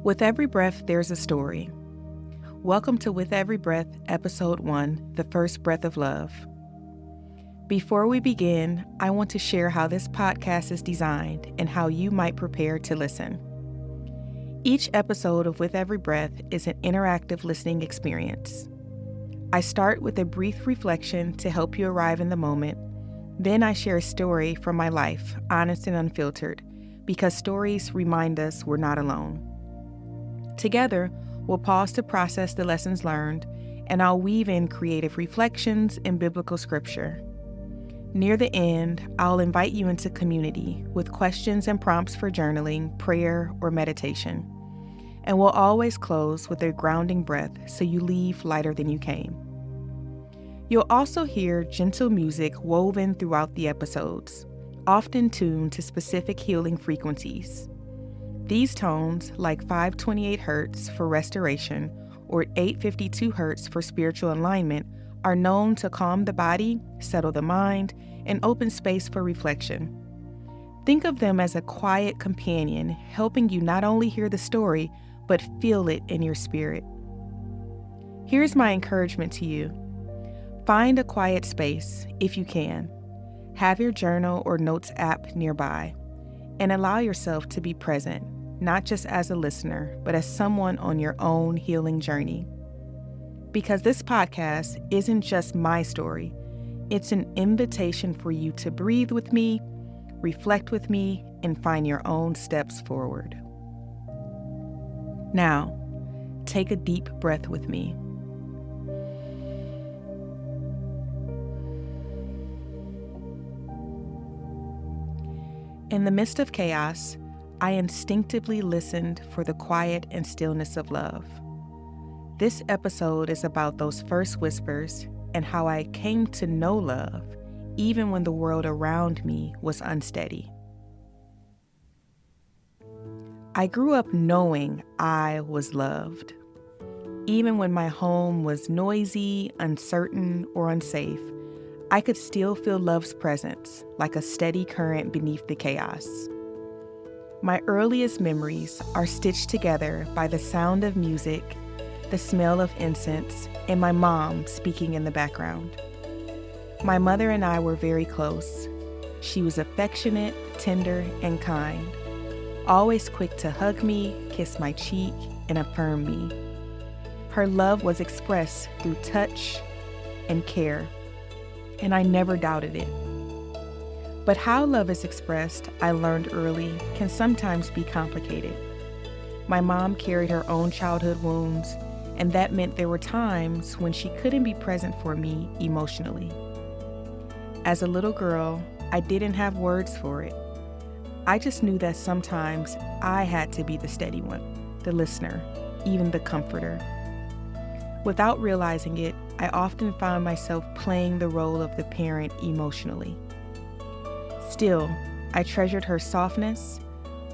With every breath, there's a story. Welcome to With Every Breath, Episode 1, The First Breath of Love. Before we begin, I want to share how this podcast is designed and how you might prepare to listen. Each episode of With Every Breath is an interactive listening experience. I start with a brief reflection to help you arrive in the moment. Then I share a story from my life, honest and unfiltered, because stories remind us we're not alone. Together, we'll pause to process the lessons learned, and I'll weave in creative reflections and biblical scripture. Near the end, I'll invite you into community with questions and prompts for journaling, prayer, or meditation. And we'll always close with a grounding breath so you leave lighter than you came. You'll also hear gentle music woven throughout the episodes, often tuned to specific healing frequencies. These tones, like 528 Hz for restoration or 852 Hz for spiritual alignment, are known to calm the body, settle the mind, and open space for reflection. Think of them as a quiet companion, helping you not only hear the story, but feel it in your spirit. Here's my encouragement to you. Find a quiet space, if you can. Have your journal or notes app nearby, and allow yourself to be present, not just as a listener, but as someone on your own healing journey. Because this podcast isn't just my story, it's an invitation for you to breathe with me, reflect with me, and find your own steps forward. Now, take a deep breath with me. In the midst of chaos, I instinctively listened for the quiet and stillness of love. This episode is about those first whispers and how I came to know love, even when the world around me was unsteady. I grew up knowing I was loved. Even when my home was noisy, uncertain, or unsafe, I could still feel love's presence, like a steady current beneath the chaos. My earliest memories are stitched together by the sound of music, the smell of incense, and my mom speaking in the background. My mother and I were very close. She was affectionate, tender, and kind, always quick to hug me, kiss my cheek, and affirm me. Her love was expressed through touch and care, and I never doubted it. But how love is expressed, I learned early, can sometimes be complicated. My mom carried her own childhood wounds, and that meant there were times when she couldn't be present for me emotionally. As a little girl, I didn't have words for it. I just knew that sometimes I had to be the steady one, the listener, even the comforter. Without realizing it, I often found myself playing the role of the parent emotionally. Still, I treasured her softness,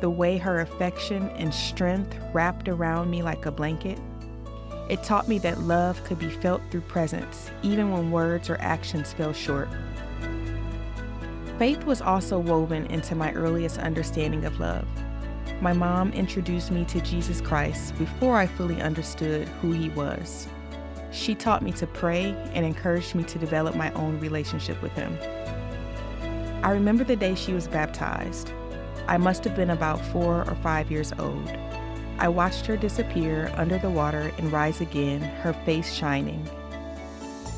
the way her affection and strength wrapped around me like a blanket. It taught me that love could be felt through presence, even when words or actions fell short. Faith was also woven into my earliest understanding of love. My mom introduced me to Jesus Christ before I fully understood who he was. She taught me to pray and encouraged me to develop my own relationship with him. I remember the day she was baptized. I must have been about 4 or 5 years old. I watched her disappear under the water and rise again, her face shining.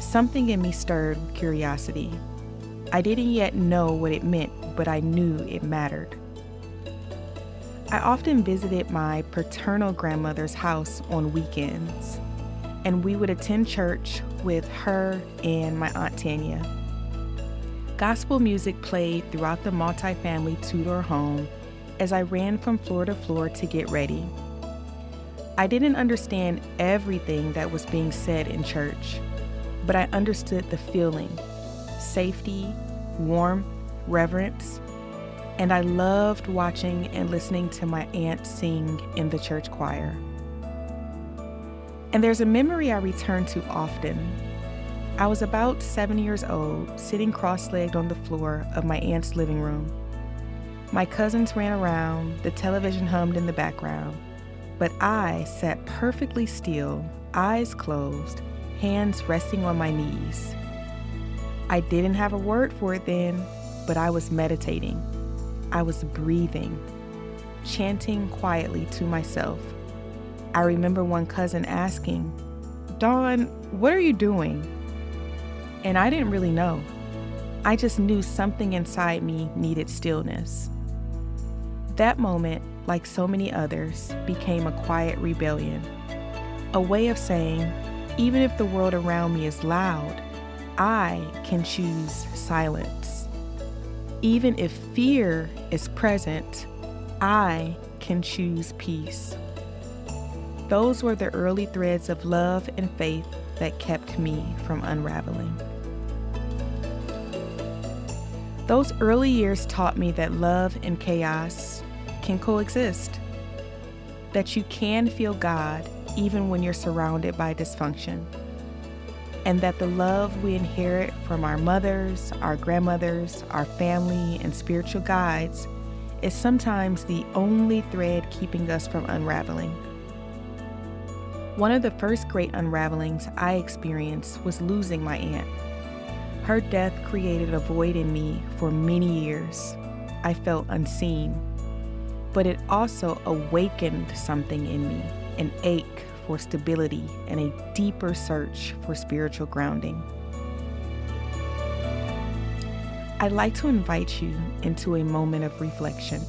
Something in me stirred with curiosity. I didn't yet know what it meant, but I knew it mattered. I often visited my paternal grandmother's house on weekends, and we would attend church with her and my Aunt Tanya. Gospel music played throughout the multi-family two-door home as I ran from floor to floor to get ready. I didn't understand everything that was being said in church, but I understood the feeling: safety, warmth, reverence, and I loved watching and listening to my aunt sing in the church choir. And there's a memory I return to often. I was about 7 years old, sitting cross-legged on the floor of my aunt's living room. My cousins ran around, the television hummed in the background. But I sat perfectly still, eyes closed, hands resting on my knees. I didn't have a word for it then, but I was meditating. I was breathing, chanting quietly to myself. I remember one cousin asking, "Dawn, what are you doing?" And I didn't really know. I just knew something inside me needed stillness. That moment, like so many others, became a quiet rebellion, a way of saying, even if the world around me is loud, I can choose silence. Even if fear is present, I can choose peace. Those were the early threads of love and faith that kept me from unraveling. Those early years taught me that love and chaos can coexist, that you can feel God even when you're surrounded by dysfunction, and that the love we inherit from our mothers, our grandmothers, our family, and spiritual guides is sometimes the only thread keeping us from unraveling. One of the first great unravelings I experienced was losing my aunt. Her death created a void in me for many years. I felt unseen, but it also awakened something in me, an ache for stability and a deeper search for spiritual grounding. I'd like to invite you into a moment of reflection.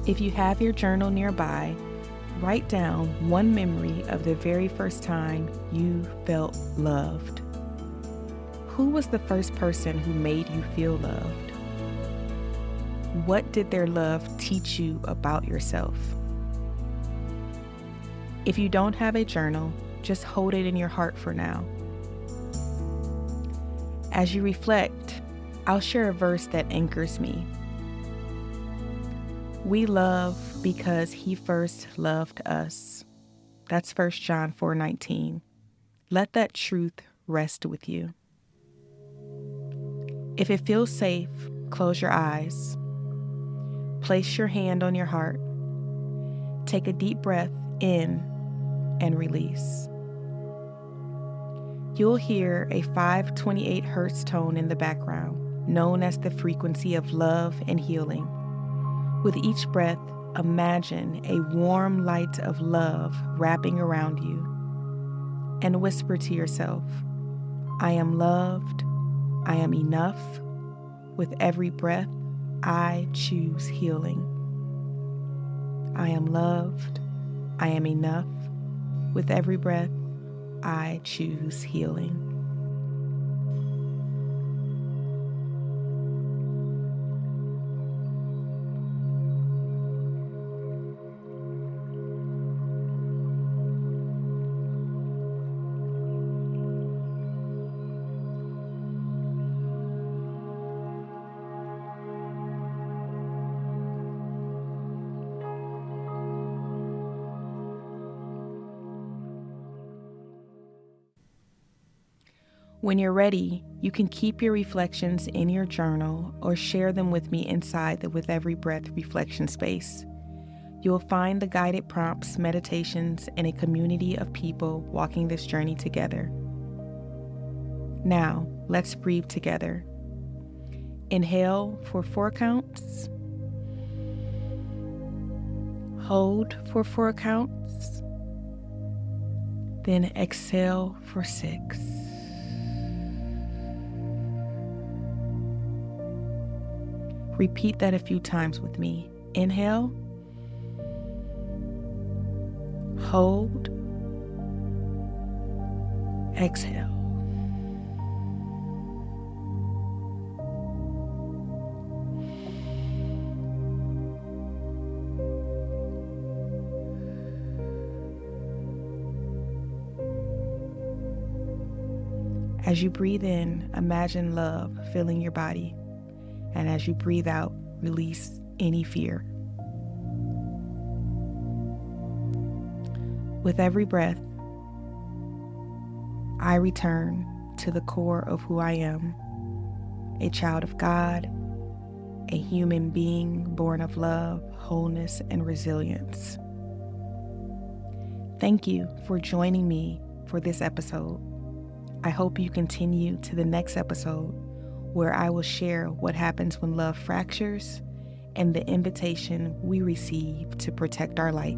If you have your journal nearby, write down one memory of the very first time you felt loved. Who was the first person who made you feel loved? What did their love teach you about yourself? If you don't have a journal, just hold it in your heart for now. As you reflect, I'll share a verse that anchors me. We love because He first loved us. That's 1 John 4:19. Let that truth rest with you. If it feels safe, close your eyes. Place your hand on your heart. Take a deep breath in and release. You'll hear a 528 hertz tone in the background, known as the frequency of love and healing. With each breath, imagine a warm light of love wrapping around you, and whisper to yourself, I am loved, I am enough. With every breath, I choose healing. I am loved, I am enough. With every breath, I choose healing. When you're ready, you can keep your reflections in your journal or share them with me inside the With Every Breath reflection space. You'll find the guided prompts, meditations, and a community of people walking this journey together. Now, let's breathe together. Inhale for 4 counts. Hold for 4 counts. Then exhale for 6. Repeat that a few times with me. Inhale. Hold. Exhale. As you breathe in, imagine love filling your body. And as you breathe out, release any fear. With every breath, I return to the core of who I am, a child of God, a human being born of love, wholeness, and resilience. Thank you for joining me for this episode. I hope you continue to the next episode where I will share what happens when love fractures and the invitation we receive to protect our light.